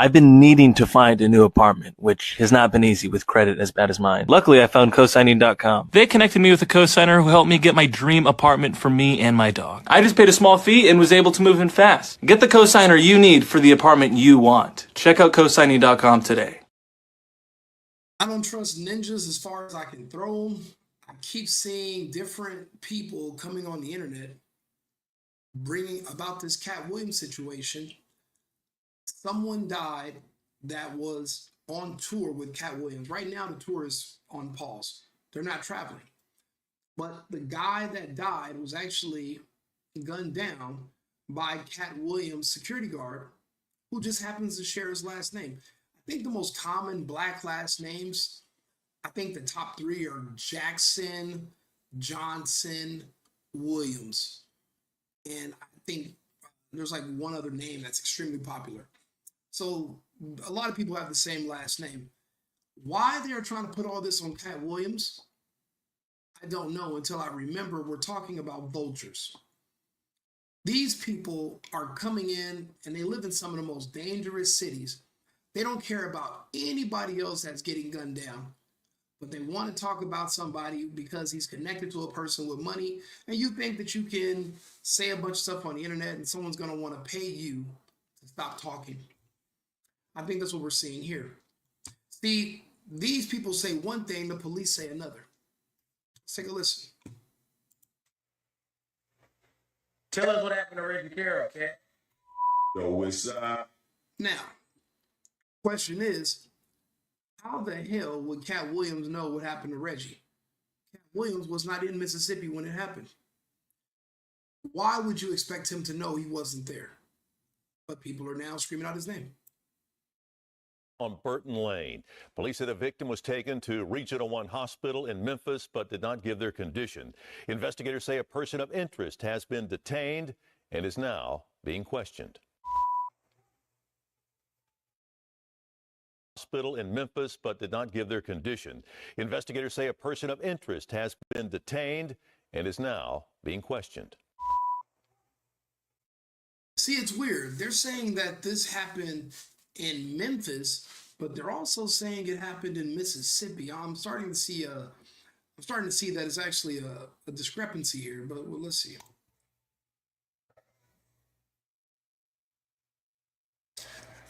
I've been needing to find a new apartment, which has not been easy with credit as bad as mine. Luckily, I found cosigning.com. They connected me with a cosigner who helped me get my dream apartment for me and my dog. I just paid a small fee and was able to move in fast. Get the cosigner you need for the apartment you want. Check out cosigning.com today. I don't trust ninjas as far as I can throw them. I keep seeing different people coming on the internet bringing about this Katt Williams situation. Someone died that was on tour with Katt Williams. Right now, the tour is on pause. They're not traveling. But the guy that died was actually gunned down by Katt Williams' security guard, who just happens to share his last name. I think the most common Black last names, I think the top three are Jackson, Johnson, Williams. And I think there's like one other name that's extremely popular. So a lot of people have the same last name. Why they're trying to put all this on Katt Williams, I don't know until I remember we're talking about vultures. These people are coming in and they live in some of the most dangerous cities. They don't care about anybody else that's getting gunned down, but they want to talk about somebody because he's connected to a person with money. And you think that you can say a bunch of stuff on the internet and someone's going to want to pay you to stop talking. I think that's what we're seeing here. See, these people say one thing, the police say another. Let's take a listen. Tell us what happened to Reggie Carrol, Katt. Yo, it's Now, question is, how the hell would Katt Williams know what happened to Reggie? Katt Williams was not in Mississippi when it happened. Why would you expect him to know he wasn't there? But people are now screaming out his name. On Burton Lane, police said a victim was taken to Regional 1 Hospital in Memphis, but did not give their condition. Investigators say a person of interest has been detained and is now being questioned. Hospital in Memphis, but did not give their condition. Investigators say a person of interest has been detained and is now being questioned. See, it's weird. They're saying that this happened in Memphis, but they're also saying it happened in Mississippi. I'm starting to see that it's actually a discrepancy here, but well, let's see.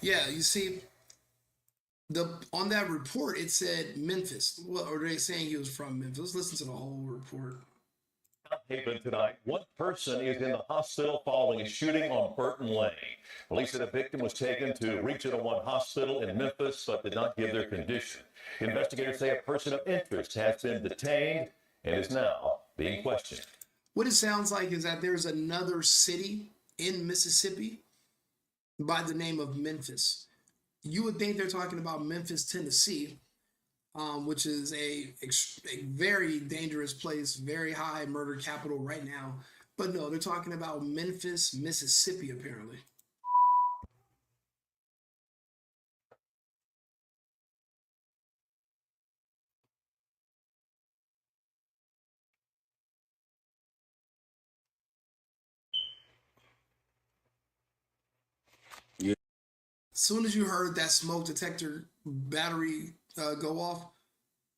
Yeah, you see, on that report it said Memphis. Well, or are they saying he was from Memphis? Let's listen to the whole report. Haven tonight. One person is in the hospital following a shooting on Burton Lane. Police said a victim was taken to Regional 1 Hospital in Memphis, but did not give their condition. Investigators say a person of interest has been detained and is now being questioned. What it sounds like is that there's another city in Mississippi by the name of Memphis. You would think they're talking about Memphis, Tennessee, which is a very dangerous place, very high murder capital right now. But no, they're talking about Memphis, Mississippi, apparently. Yeah. As soon as you heard that smoke detector battery go off,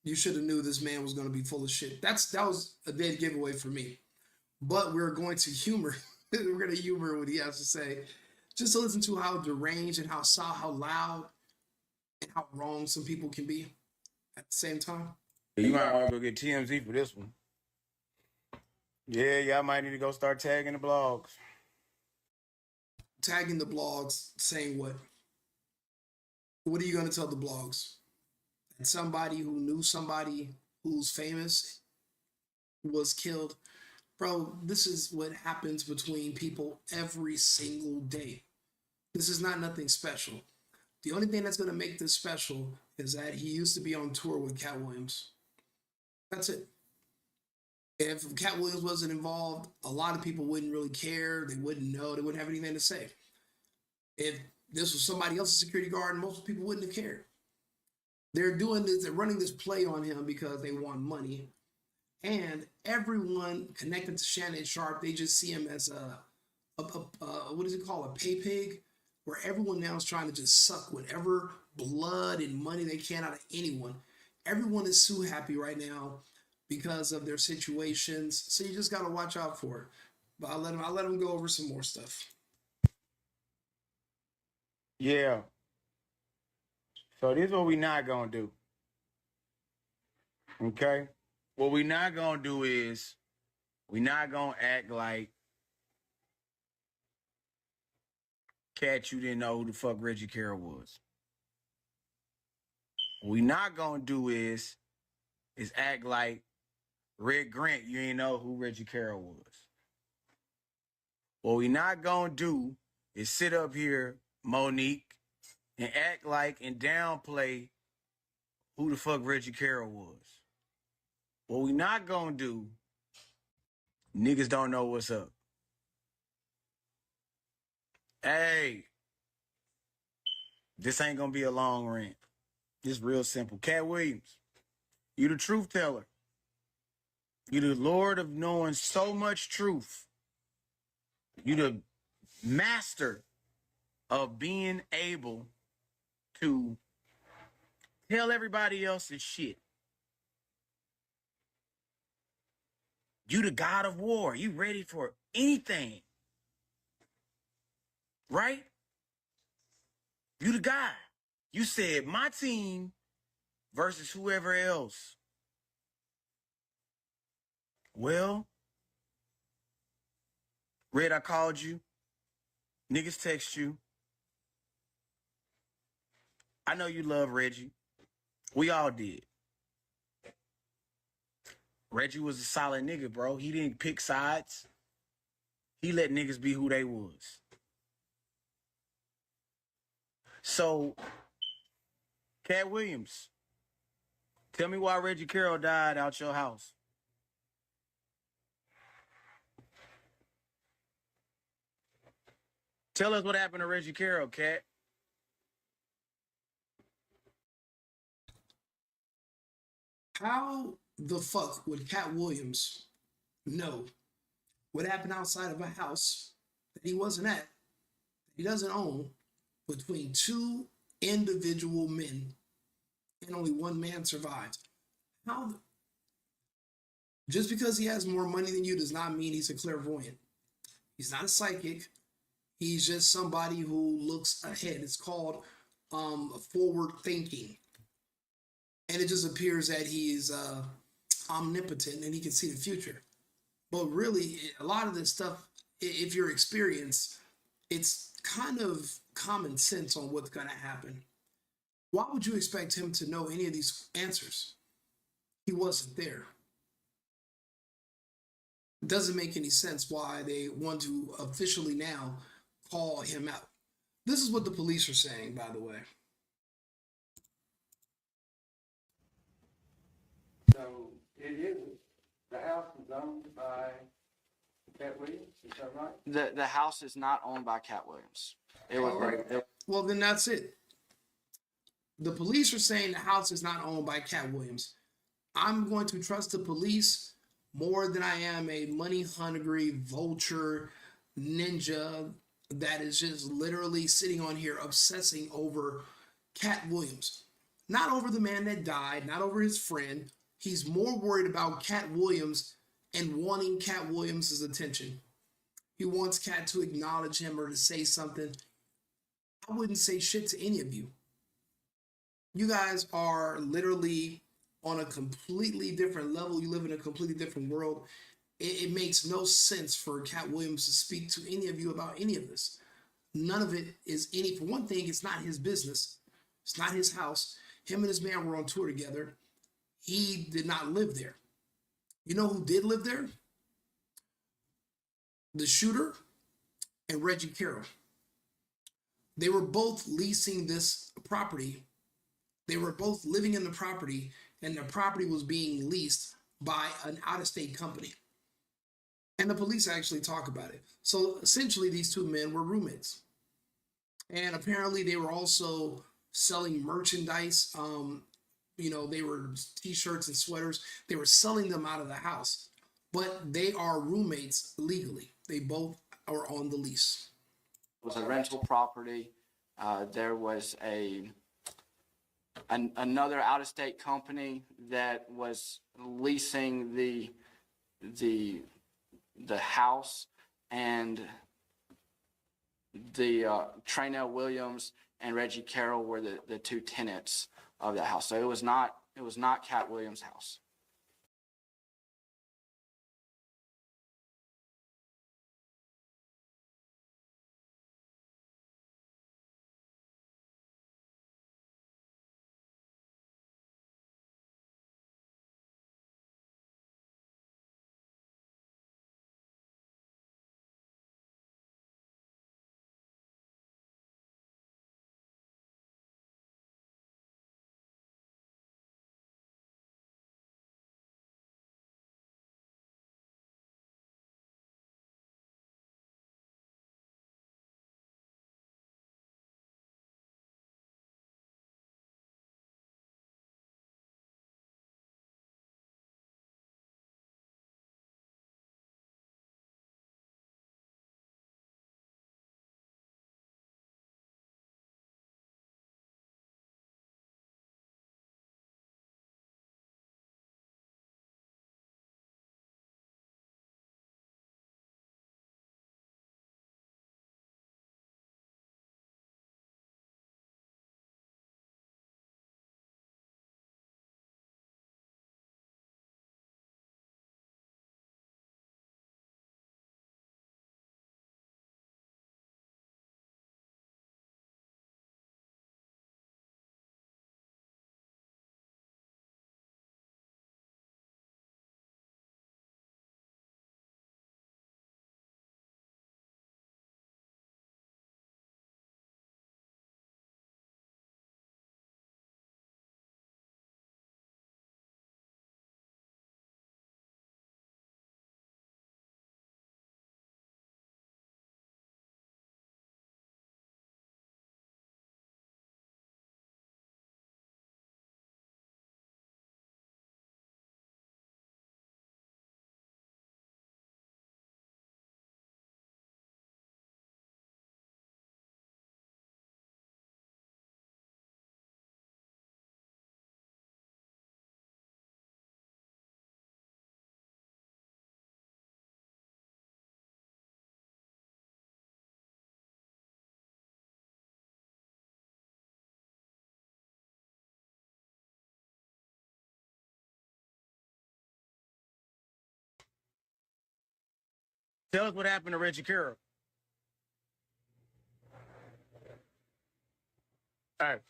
you should have knew this man was going to be full of shit. That was a dead giveaway for me. But we're going to humor. We're going to humor what he has to say, just to listen to how deranged and how loud and how wrong some people can be at the same time. You might want to go get TMZ for this one. Yeah, y'all might need to go start tagging the blogs. Tagging the blogs, saying what? What are you going to tell the blogs? And somebody who knew somebody who's famous was killed. Bro, this is what happens between people every single day. This is not nothing special. The only thing that's going to make this special is that he used to be on tour with Katt Williams. That's it. If Katt Williams wasn't involved, a lot of people wouldn't really care. They wouldn't know. They wouldn't have anything to say. If this was somebody else's security guard, most people wouldn't have cared. They're doing this, they're running this play on him because they want money. And everyone connected to Shannon Sharpe, they just see him as a what is it called? A pay pig? where everyone now is trying to just suck whatever blood and money they can out of anyone. Everyone is so happy right now because of their situations. So you just got to watch out for it. But I'll let him go over some more stuff. Yeah. So this is what we not gonna do. Okay? What we not gonna do is we not gonna act like Katt, you didn't know who the fuck Reggie Carrol was. What we not gonna do is act like Red Grant, you ain't know who Reggie Carrol was. What we not gonna do is sit up here, Monique, and act like and downplay who the fuck Reggie Carrol was. What we not gonna do, niggas don't know what's up. Hey, this ain't gonna be a long rant. It's real simple. Katt Williams, you the truth teller. You the Lord of knowing so much truth. You the master of being able to tell everybody else's shit. You the God of war. You ready for anything. Right? You the guy. You said my team versus whoever else. Well, Red, I called you. Niggas text you. I know you love Reggie. We all did. Reggie was a solid nigga, bro. He didn't pick sides. He let niggas be who they was. So, Katt Williams, tell me why Reggie Carrol died out your house. Tell us what happened to Reggie Carrol, Katt. How the fuck would Katt Williams know what happened outside of a house that he wasn't at, that he doesn't own, between two individual men, and only one man survived? How? Just because he has more money than you does not mean he's a clairvoyant. He's not a psychic. He's just somebody who looks ahead. It's called forward thinking. And it just appears that he's omnipotent and he can see the future. But really, a lot of this stuff, if you're experienced, it's kind of common sense on what's going to happen. Why would you expect him to know any of these answers? He wasn't there. It doesn't make any sense why they want to officially now call him out. This is what the police are saying, by the way. So it is, the house is owned by Katt Williams, is that right? The house is not owned by Katt Williams. It was Well, then that's it. The police are saying the house is not owned by Katt Williams. I'm going to trust the police more than I am a money-hungry vulture ninja that is just literally sitting on here obsessing over Katt Williams. Not over the man that died, not over his friend. He's more worried about Katt Williams and wanting Katt Williams' attention. He wants Katt to acknowledge him or to say something. I wouldn't say shit to any of you. You guys are literally on a completely different level. You live in a completely different world. It makes no sense for Katt Williams to speak to any of you about any of this. None of it is any. For one thing, it's not his business. It's not his house. Him and his man were on tour together. He did not live there. You know who did live there? The shooter and Reggie Carrol. They were both leasing this property. They were both living in the property, and the property was being leased by an out-of-state company. And the police actually talk about it. So essentially, these two men were roommates. And apparently, they were also selling merchandise. They were t-shirts and sweaters. They were selling them out of the house. But they are roommates legally. They both are on the lease. was a rental property. There was another out-of-state company that was leasing the house, and the Katt Williams and Reggie Carrol were the two tenants of that house. So it was not Katt Williams' house. Tell us what happened to Reggie Carrol. All right.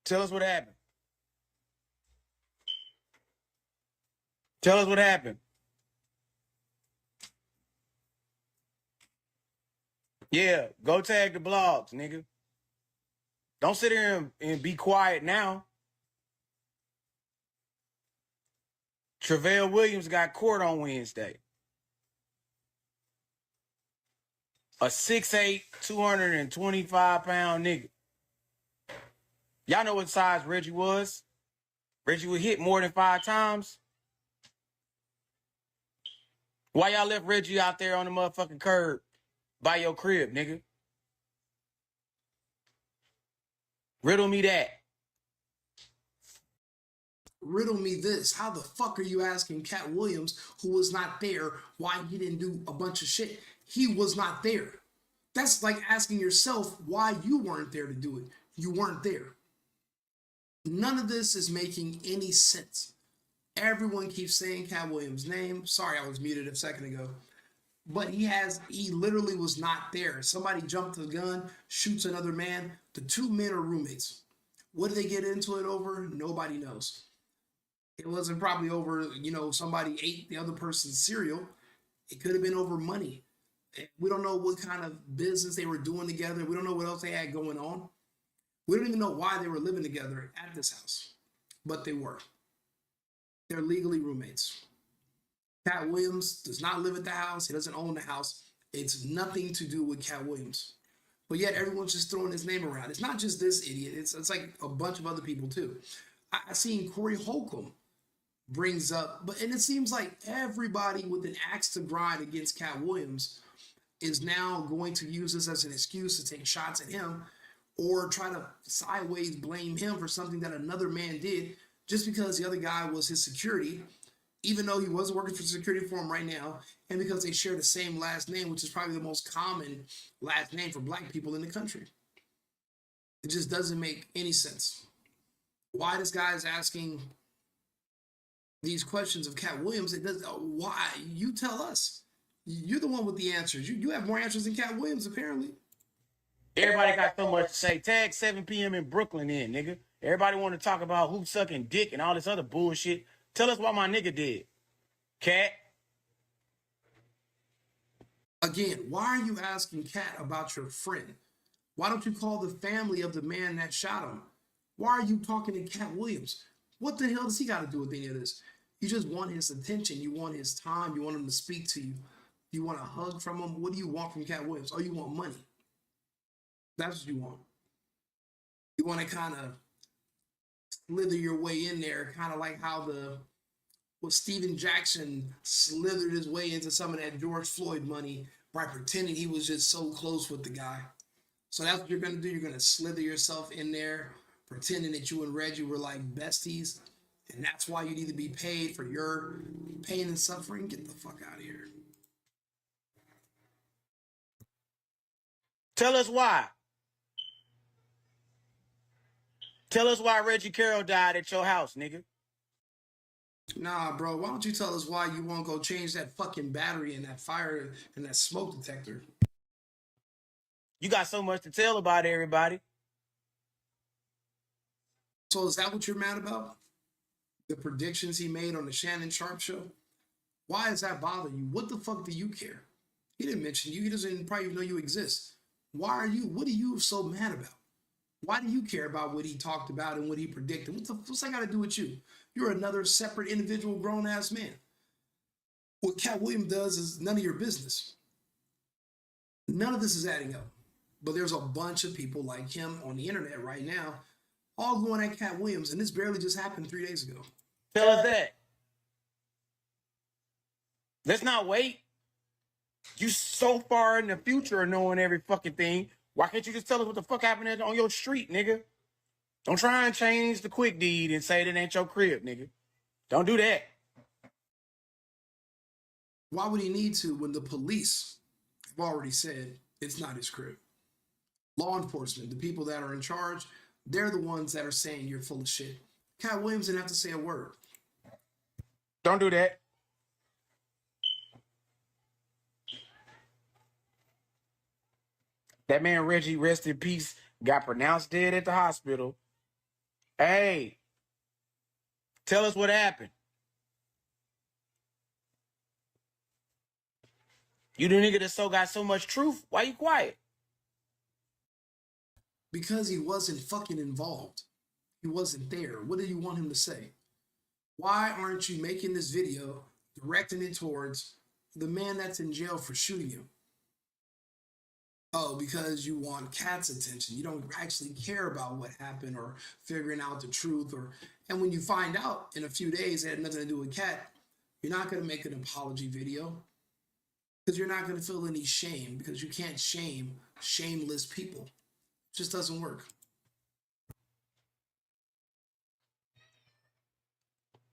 Tell us what happened. Tell us what happened. Yeah, go tag the blogs, nigga. Don't sit here and be quiet now. Katt Williams got court on Wednesday. A 6'8", 225-pound nigga. Y'all know what size Reggie was? Reggie would hit more than 5 times. Why y'all left Reggie out there on the motherfucking curb by your crib, nigga? Riddle me that. Riddle me this. How the fuck are you asking Katt Williams, who was not there, why he didn't do a bunch of shit? He was not there. That's like asking yourself why you weren't there to do it. You weren't there. None of this is making any sense. Everyone keeps saying Katt Williams' name. Sorry, I was muted a second ago. But he literally was not there. Somebody jumped the gun, shoots another man. The 2 men are roommates. What did they get into it over? Nobody knows. It wasn't probably over, somebody ate the other person's cereal. It could have been over money. We don't know what kind of business they were doing together. We don't know what else they had going on. We don't even know why they were living together at this house. But they were. They're legally roommates. Katt Williams does not live at the house. He doesn't own the house. It's nothing to do with Katt Williams. But yet everyone's just throwing his name around. It's not just this idiot. It's like a bunch of other people too. I seen Corey Holcomb brings up, and it seems like everybody with an axe to grind against Katt Williams is now going to use this as an excuse to take shots at him or try to sideways blame him for something that another man did just because the other guy was his security, even though he wasn't working for security for him right now, and because they share the same last name, which is probably the most common last name for black people in the country. It just doesn't make any sense. Why this guy is asking these questions of Katt Williams, it does. Why? You tell us. You're the one with the answers. You have more answers than Katt Williams, apparently. Everybody got so much to say. Tag 7 p.m. in Brooklyn in, nigga. Everybody want to talk about who sucking dick and all this other bullshit. Tell us what my nigga did. Katt. Again, why are you asking Katt about your friend? Why don't you call the family of the man that shot him? Why are you talking to Katt Williams? What the hell does he got to do with any of this? You just want his attention. You want his time. You want him to speak to you. You want a hug from him. What do you want from Katt Williams? Oh, you want money. That's what you want. You want to kind of slither your way in there, kind of like how Steven Jackson slithered his way into some of that George Floyd money by pretending he was just so close with the guy. So that's what you're going to do. You're going to slither yourself in there, pretending that you and Reggie were like besties, and that's why you need to be paid for your pain and suffering. Get the fuck out of here. Tell us why. Tell us why Reggie Carrol died at your house, nigga. Nah, bro, why don't you tell us why you won't go change that fucking battery and that fire and that smoke detector? You got so much to tell about everybody. So is that what you're mad about? The predictions he made on the Shannon Sharp show? Why does that bother you? What the fuck do you care? He didn't mention you. He doesn't probably even know you exist. What are you so mad about? Why do you care about what he talked about and what he predicted? What's that got to do with you? You're another separate individual grown-ass man. What Katt Williams does is none of your business. None of this is adding up. But there's a bunch of people like him on the internet right now, all going at Katt Williams, and this barely just happened 3 days ago. Tell us that. Let's not wait. You so far in the future of knowing every fucking thing. Why can't you just tell us what the fuck happened on your street, nigga? Don't try and change the quick deed and say that ain't your crib, nigga. Don't do that. Why would he need to when the police have already said it's not his crib? Law enforcement, the people that are in charge, they're the ones that are saying you're full of shit. Katt Williams didn't have to say a word. Don't do that. That man, Reggie, rest in peace, got pronounced dead at the hospital. Hey, tell us what happened. You the nigga that got so much truth. Why you quiet? Because he wasn't fucking involved. He wasn't there. What do you want him to say? Why aren't you making this video, directing it towards the man that's in jail for shooting you? Oh, because you want Katt's attention. You don't actually care about what happened or figuring out the truth. And when you find out in a few days it had nothing to do with Katt, you're not going to make an apology video because you're not going to feel any shame because you can't shame shameless people. It just doesn't work.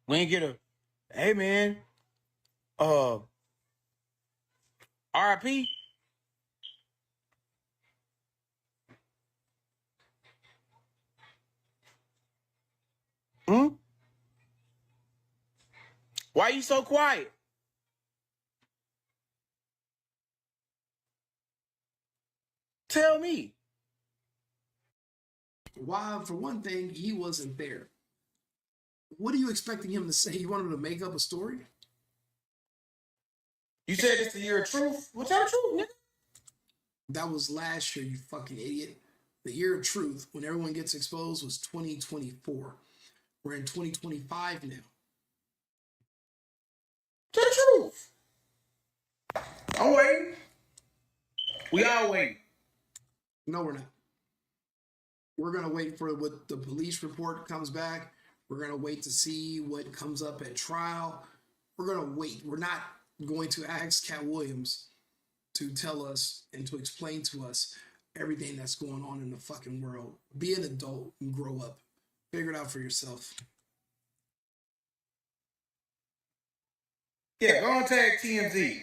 We ain't get a, hey man, RIP. Why you so quiet? Tell me. Why, for one thing, he wasn't there. What are you expecting him to say? You want him to make up a story? You said it's the year of truth. What's our truth, nigga? That was last year, you fucking idiot. The year of truth, when everyone gets exposed, was 2024. We're in 2025 now. Tell the truth. I'm waiting. We all waiting. No, we're not. We're going to wait for what the police report comes back. We're going to wait to see what comes up at trial. We're going to wait. We're not going to ask Katt Williams to tell us and to explain to us everything that's going on in the fucking world. Be an adult and grow up. Figure it out for yourself. Yeah, go on tag TMZ.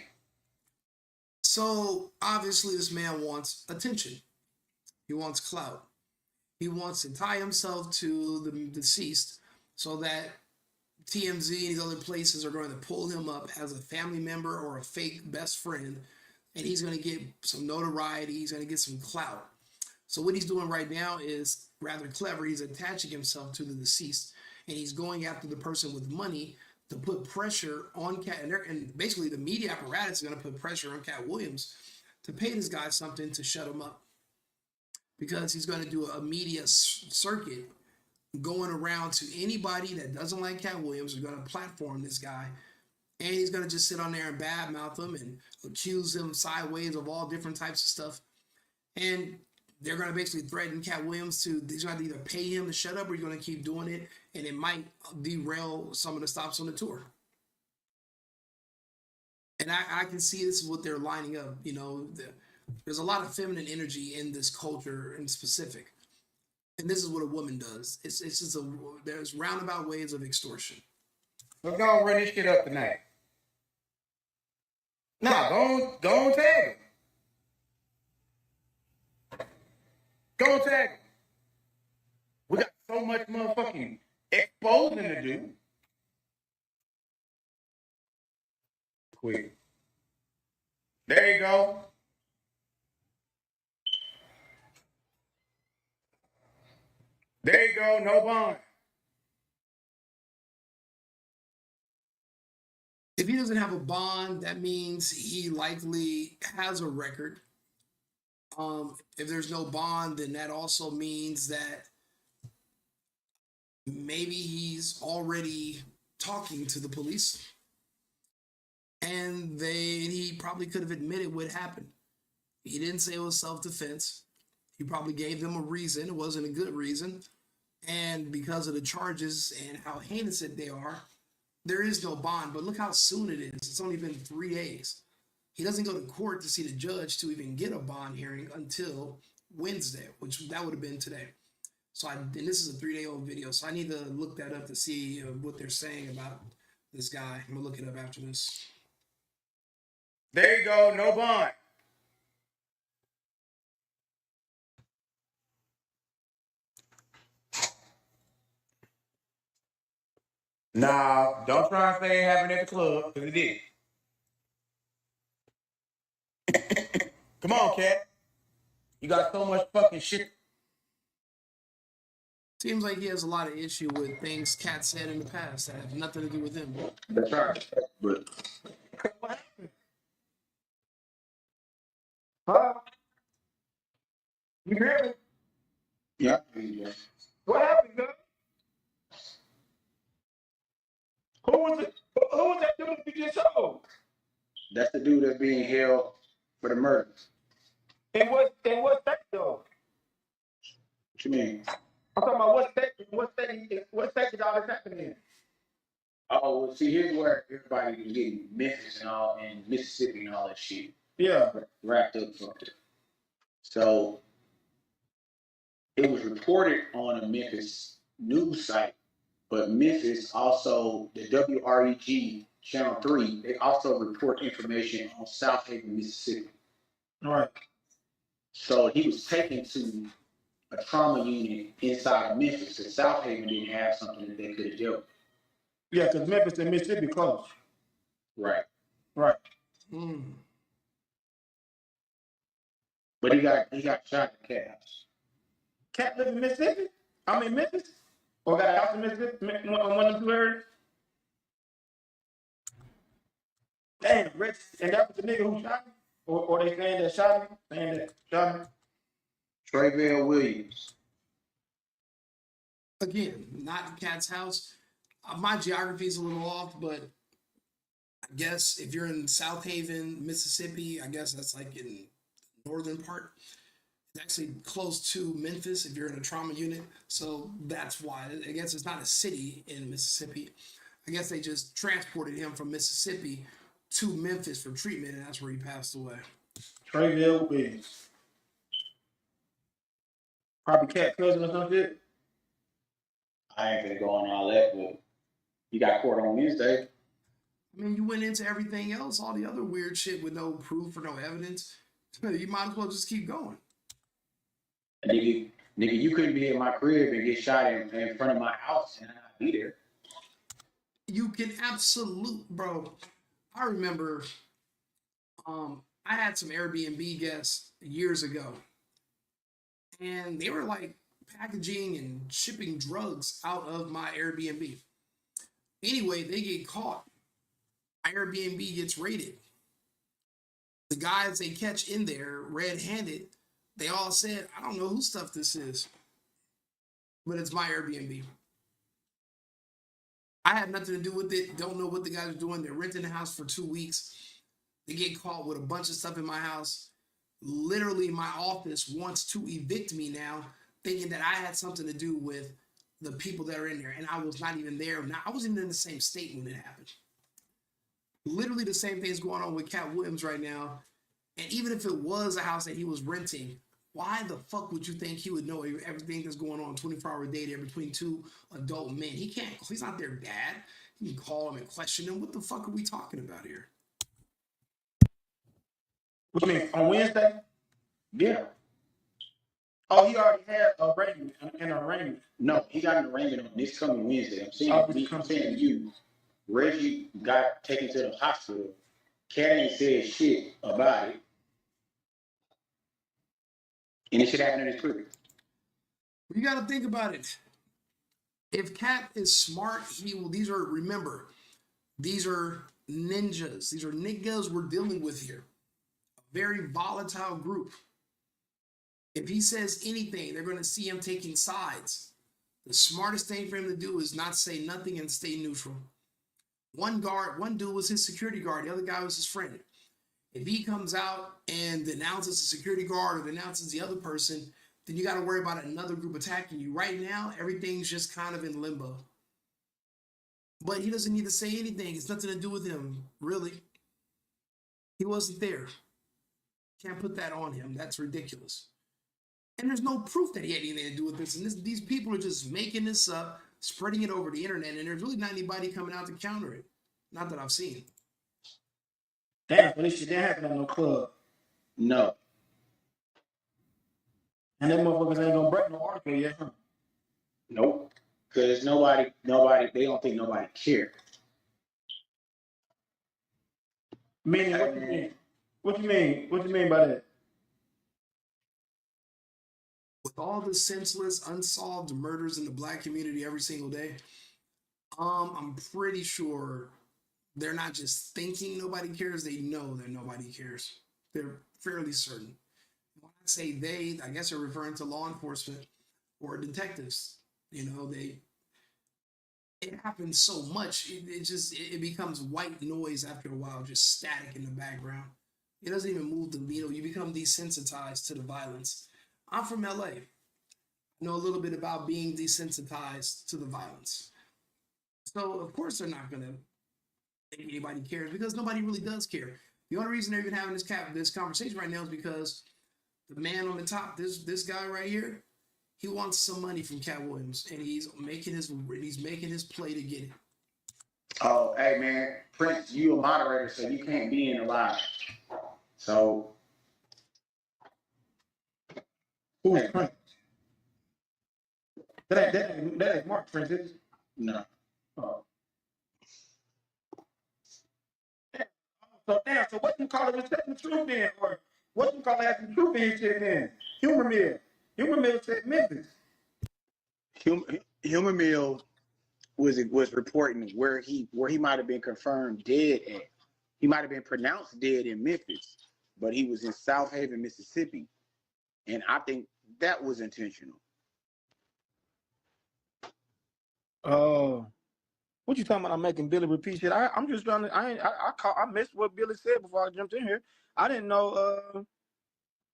So obviously this man wants attention. He wants clout. He wants to tie himself to the deceased so that TMZ and these other places are going to pull him up as a family member or a fake best friend, and he's going to get some notoriety. He's going to get some clout. So what he's doing right now is rather clever. He's attaching himself to the deceased, and he's going after the person with money to put pressure on Katt. And basically the media apparatus is going to put pressure on Katt Williams to pay this guy something to shut him up, because he's going to do a media circuit going around to anybody that doesn't like Katt Williams. Is going to platform this guy, and he's going to just sit on there and badmouth him and accuse him sideways of all different types of stuff. And they're going to basically threaten Katt Williams to, he's going to either pay him to shut up or he's going to keep doing it, and it might derail some of the stops on the tour. And I can see this is what they're lining up. You know, there's a lot of feminine energy in this culture in specific. And this is what a woman does. It's just there's roundabout ways of extortion. Let's go run this shit up tonight. Nah, go on tag him. Go on tag him. We got so much motherfucking exposing to do. Quick. There you go. There you go, no bond. If he doesn't have a bond, that means he likely has a record. If there's no bond, then that also means that maybe he's already talking to the police, and he probably could have admitted what happened. He didn't say it was self-defense. He probably gave them a reason. It wasn't a good reason. And because of the charges and how heinous they are, there is no bond. But look how soon it is. It's only been 3 days. He doesn't go to court to see the judge to even get a bond hearing until Wednesday, which that would have been today. So and this is a 3-day-old video, so I need to look that up to see what they're saying about this guy. I'm gonna look it up after this. There you go, no bond. Nah, don't try and say it happened at the club, because it did. Come on, Katt. You got so much fucking shit. Seems like he has a lot of issue with things Katt said in the past that have nothing to do with him. That's right. But what happened? Huh? You hear me? Yeah. What happened, girl? Who was that dude you just showed? That's the dude that's being held for the murder. And what's that though? What you mean? I'm talking about what state is all this happening in? Oh, well, see, here's where everybody was getting Memphis and all, and Mississippi and all that shit. Yeah. Wrapped up something. So it was reported on a Memphis news site, but Memphis also, the WREG Channel 3, they also report information on South Haven, Mississippi. All right. So he was taken to a trauma unit inside of Memphis, and South Haven didn't have something that they could have dealt with. Yeah, because Memphis and Mississippi close. Right. Right. Mm. But he got shot in Katt house. Katt live in Mississippi? I mean Memphis? Or got a house in Mississippi on one of the two areas? Damn, Rich, and that was the nigga who shot him? Or they saying that shot him? Saying that shot him? Katt Williams. Again, not in Katt's house. My geography is a little off, but I guess if you're in South Haven, Mississippi, I guess that's like in northern part. It's actually close to Memphis if you're in a trauma unit. So that's why. I guess it's not a city in Mississippi. I guess they just transported him from Mississippi to Memphis for treatment, and that's where he passed away. Trayvell Williams. Probably Katt cousin or some shit. I ain't gonna go on all that, but he got court on Wednesday. I mean, you went into everything else, all the other weird shit with no proof or no evidence. You might as well just keep going. Nigga, you couldn't be at my crib and get shot in front of my house and I'd be there. You can bro. I remember I had some Airbnb guests years ago, and they were like packaging and shipping drugs out of my Airbnb. Anyway, they get caught. My Airbnb gets raided. The guys they catch in there red-handed, they all said, I don't know whose stuff this is, but it's my Airbnb. I had nothing to do with it. Don't know what the guys are doing. They're renting the house for 2 weeks. They get caught with a bunch of stuff in my house. Literally, my office wants to evict me now, thinking that I had something to do with the people that are in there. And I was not even there. Now, I wasn't even in the same state when it happened. Literally the same thing is going on with Katt Williams right now. And even if it was a house that he was renting, why the fuck would you think he would know everything that's going on 24-hour day there between two adult men? He can't. He's not their dad. You can call him and question him. What the fuck are we talking about here? What you mean, on Wednesday? Yeah. Oh, he already had an arraignment. No, he got an arraignment on this coming Wednesday. I'm saying to you, Reggie got taken to the hospital. Katt ain't said shit about it. And it should happen in his crib. You got to think about it. If Katt is smart, he will. These are ninjas. These are niggas we're dealing with here. A very volatile group. If he says anything, they're going to see him taking sides. The smartest thing for him to do is not say nothing and stay neutral. One dude was his security guard. The other guy was his friend. If he comes out and denounces the security guard or denounces the other person, then you got to worry about another group attacking you. Right now, everything's just kind of in limbo. But he doesn't need to say anything. It's nothing to do with him, really. He wasn't there. Can't put that on him. That's ridiculous. And there's no proof that he had anything to do with this. And these people are just making this up, spreading it over the internet, and there's really not anybody coming out to counter it. Not that I've seen. Damn, but this shit didn't happen at no club. No. And them motherfuckers ain't gonna break no article yet, huh? Nope. Because nobody, they don't think nobody cared. Meaning, what you mean? What you mean? What you mean by that? With all the senseless, unsolved murders in the black community every single day, I'm pretty sure they're not just thinking nobody cares, they know that nobody cares. They're fairly certain. When I say they, I guess they're referring to law enforcement or detectives. You know, it happens so much, it becomes white noise after a while, just static in the background. It doesn't even move the needle. You become desensitized to the violence. I'm from LA. I know a little bit about being desensitized to the violence. So, of course, they're not going to think anybody cares because nobody really does care. The only reason they're even having this conversation right now is because the man on the top, this guy right here, he wants some money from Katt Williams, and he's making his play to get it. Oh, hey, man, Prince, you a moderator, so you can't be in the live. So, Who's Prince? That ain't Mark Prince, is it? no. Oh. So what you call it respecting the truth then? Or what you call having truth in his shit then? Humor Mill said Memphis. Humor Mill was reporting where he might have been confirmed dead at. He might have been pronounced dead in Memphis, but he was in South Haven, Mississippi. And I think that was intentional. Oh. What you talking about? I'm making Billy repeat shit. I'm just trying to. I missed what Billy said before I jumped in here. I didn't know.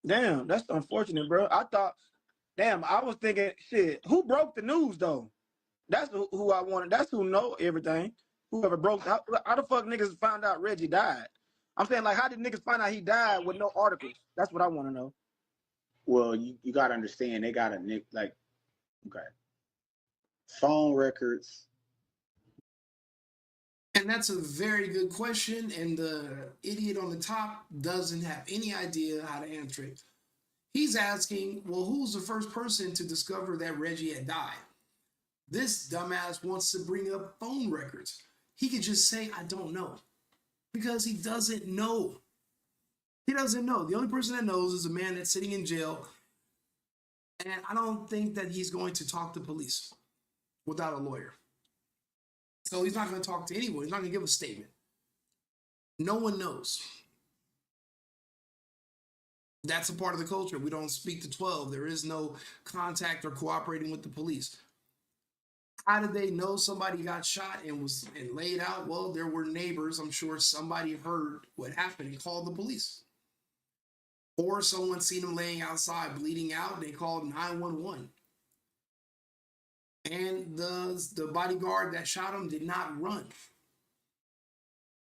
Damn, that's unfortunate, bro. I was thinking, shit, who broke the news though? That's who I wanted. That's who know everything. Whoever broke, how the fuck niggas found out Reggie died? I'm saying, like, how did niggas find out he died with no articles? That's what I want to know. Well, you got to understand, they got okay, phone records. And that's a very good question, and the idiot on the top doesn't have any idea how to answer it. He's asking, well, who's the first person to discover that Reggie had died? This dumbass wants to bring up phone records. He could just say, I don't know, because he doesn't know. He doesn't know. The only person that knows is a man that's sitting in jail, and I don't think that he's going to talk to police without a lawyer. So he's not going to talk to anyone. He's not going to give a statement. No one knows. That's a part of the culture. We don't speak to 12. There is no contact or cooperating with the police. How did they know somebody got shot and laid out? Well, there were neighbors. I'm sure somebody heard what happened and called the police. Or someone seen him laying outside bleeding out. They called 911. And the bodyguard that shot him did not run.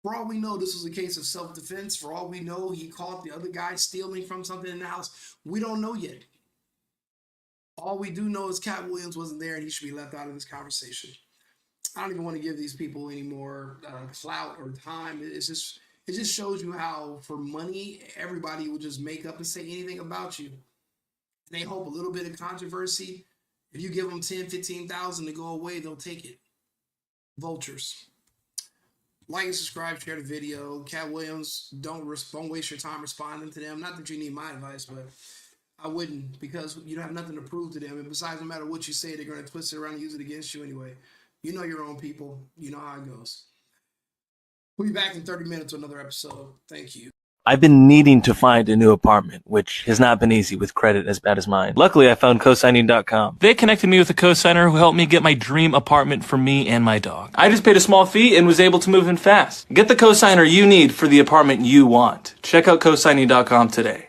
For all we know, this was a case of self-defense. For all we know, he caught the other guy stealing from something in the house. We don't know yet. All we do know is Katt Williams wasn't there, and he should be left out of this conversation. I don't even want to give these people any more clout or time. It just shows you how, for money, everybody will just make up and say anything about you. And they hope a little bit of controversy. If you give them 10, 15,000 to go away, they'll take it. Vultures. Like and subscribe, share the video. Katt Williams, don't waste your time responding to them. Not that you need my advice, but I wouldn't, because you don't have nothing to prove to them. And besides, no matter what you say, they're going to twist it around and use it against you anyway. You know your own people. You know how it goes. We'll be back in 30 minutes with another episode. Thank you. I've been needing to find a new apartment, which has not been easy with credit as bad as mine. Luckily, I found cosigning.com. They connected me with a cosigner who helped me get my dream apartment for me and my dog. I just paid a small fee and was able to move in fast. Get the cosigner you need for the apartment you want. Check out cosigning.com today.